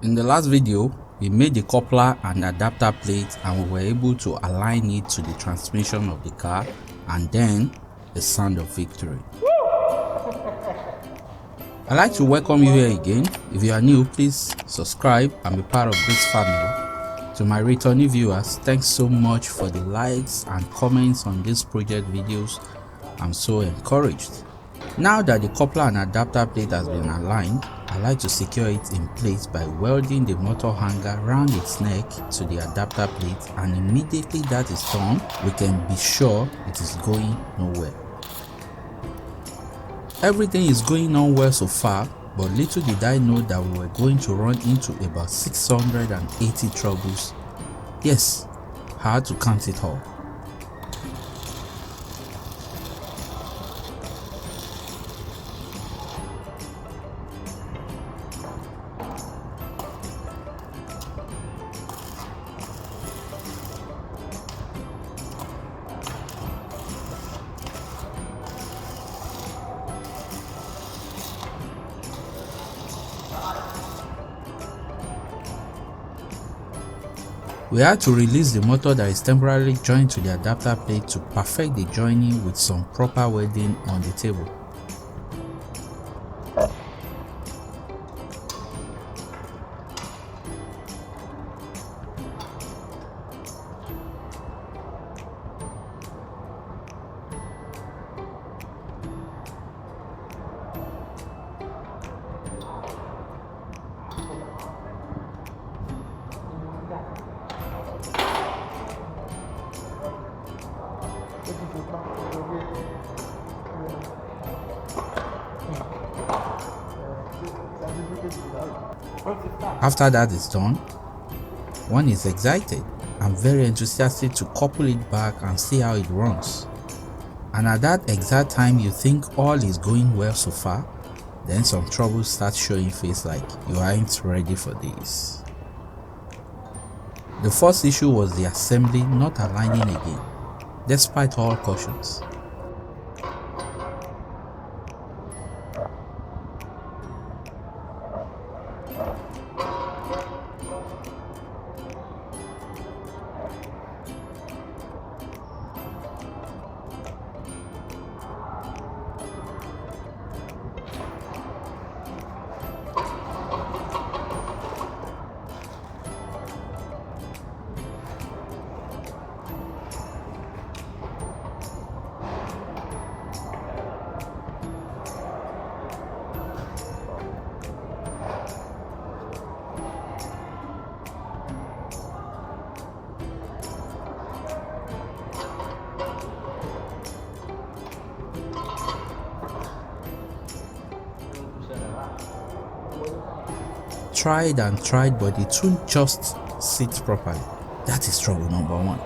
In the last video, we made the coupler and adapter plate and we were able to align it to the transmission of the car and then the sound of victory. I'd like to welcome you here again. If you are new, please subscribe and be part of this family. To my returning viewers, thanks so much for the likes and comments on these project videos. I'm so encouraged. Now that the coupler and adapter plate has been aligned, I like to secure it in place by welding the motor hanger around its neck to the adapter plate, and immediately that is done, we can be sure it is going nowhere. Everything is going on well so far, but little did I know that we were going to run into about 680 troubles. Yes, I had to count it all. We had to release the motor that is temporarily joined to the adapter plate to perfect the joining with some proper welding on the table. After that is done, one is excited and very enthusiastic to couple it back and see how it runs. And at that exact time you think all is going well so far, then some troubles start showing face like you aren't ready for this. The first issue was the assembly not aligning again, despite all cautions. Tried and tried, but it won't just sit properly. That is trouble number one.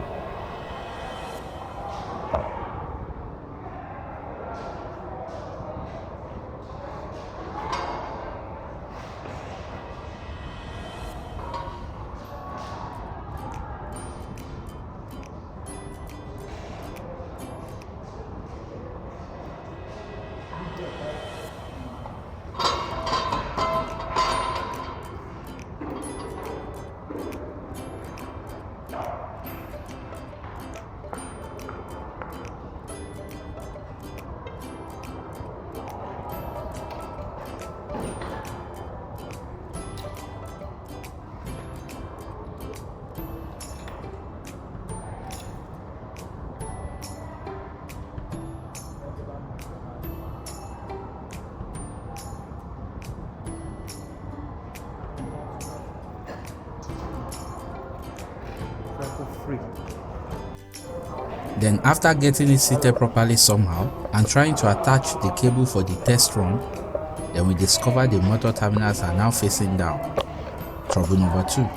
Then after getting it seated properly somehow and trying to attach the cable for the test run, then we discovered the motor terminals are now facing down. Trouble number two.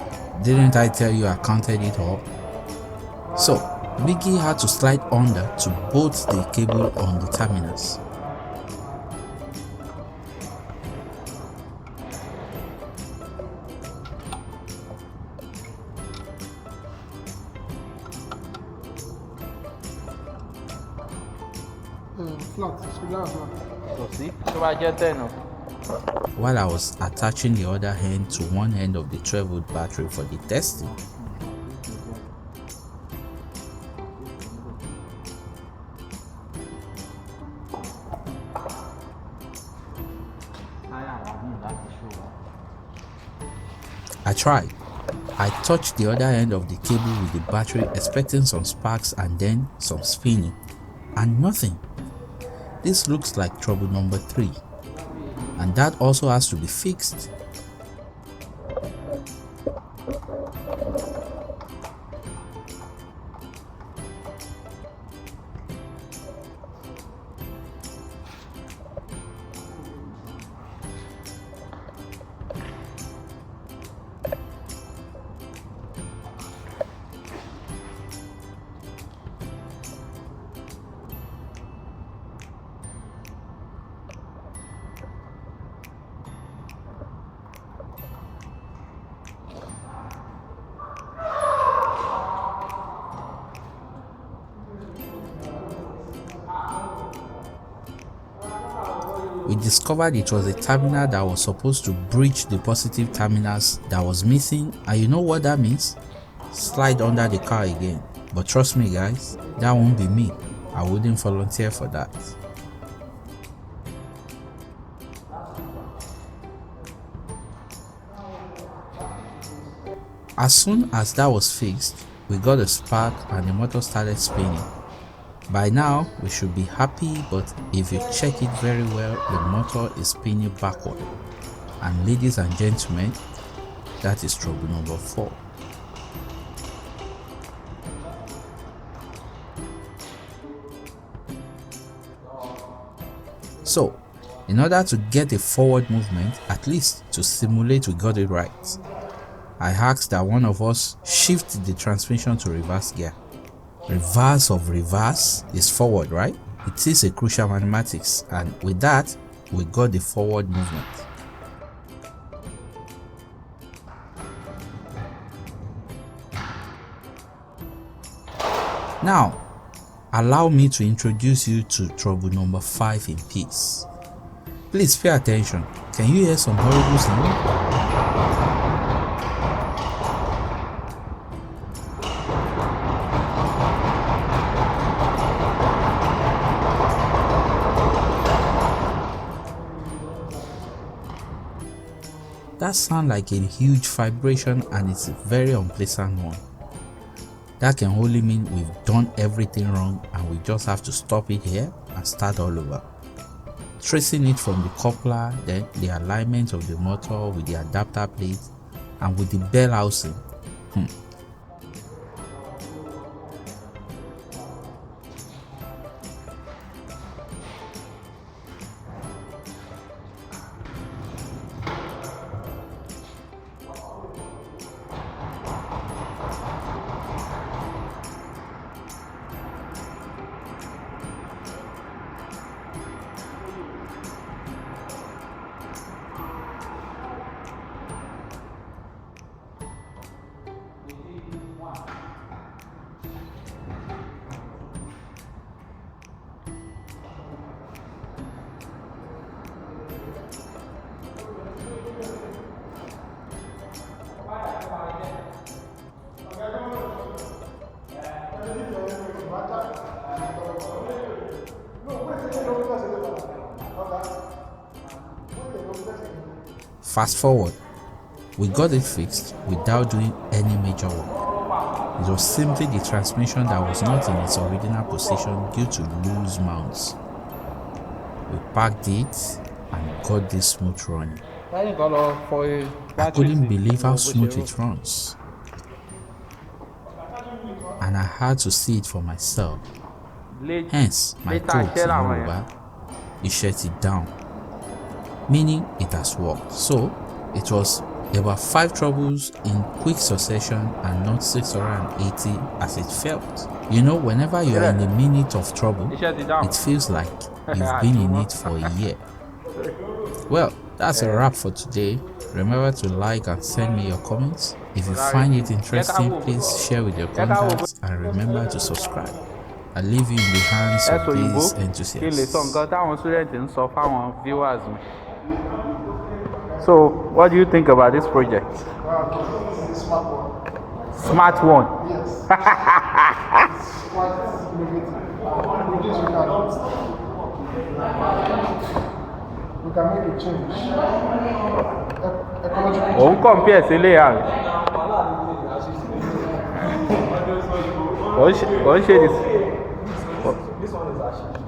Didn't I tell you I counted it all? So Biggie had to slide under to bolt the cable on the terminals. Flat, scusa. Così, tu vai a te no. while I was attaching the other end to one end of the 12-volt battery for the testing. I tried. I touched the other end of the cable with the battery, expecting some sparks and then some spinning, and nothing. This looks like trouble number 3, and that also has to be fixed. We discovered it was a terminal that was supposed to bridge the positive terminals that was missing, and you know what that means? Slide under the car again. But trust me guys, that won't be me. I wouldn't volunteer for that. As soon as that was fixed, we got a spark and the motor started spinning. By now, we should be happy, but if you check it very well, the motor is spinning backward. And ladies and gentlemen, that is trouble number 4. So, in order to get a forward movement, at least to simulate we got it right, I asked that one of us shift the transmission to reverse gear. Reverse of reverse is forward, right? It is a crucial mathematics, and with that, we got the forward movement. Now, allow me to introduce you to trouble number 5 in peace. Please pay attention. Can you hear some horrible sound? That sounds like a huge vibration, and it's a very unpleasant one. That can only mean we've done everything wrong and we just have to stop it here and start all over. Tracing it from the coupler, then the alignment of the motor with the adapter plate and with the bell housing. Fast forward, we got it fixed without doing any major work. It was simply the transmission that was not in its original position due to loose mounts. We packed it and got this smooth running. I couldn't believe how smooth it runs, and I had to see it for myself. Hence, my quote in Yoruba, "You shut it down," meaning it has worked. So it was about 5 troubles in quick succession and not 680 as it felt. You know, whenever you are in a minute of trouble, it feels like you've been in it for a year. Well, that's a wrap for today. Remember to like and send me your comments. If you find it interesting, please share with your contacts and remember to subscribe. I leave you in the hands of these enthusiasts. So, what do you think about this project? Smart one. Smart one. Yes. Smart, innovative. With this we can make a change. Ecological Oh, compare to layout. What shade is? This one is actually.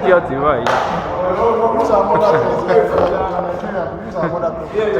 Idiot, you are. These are mother things. These are mother things.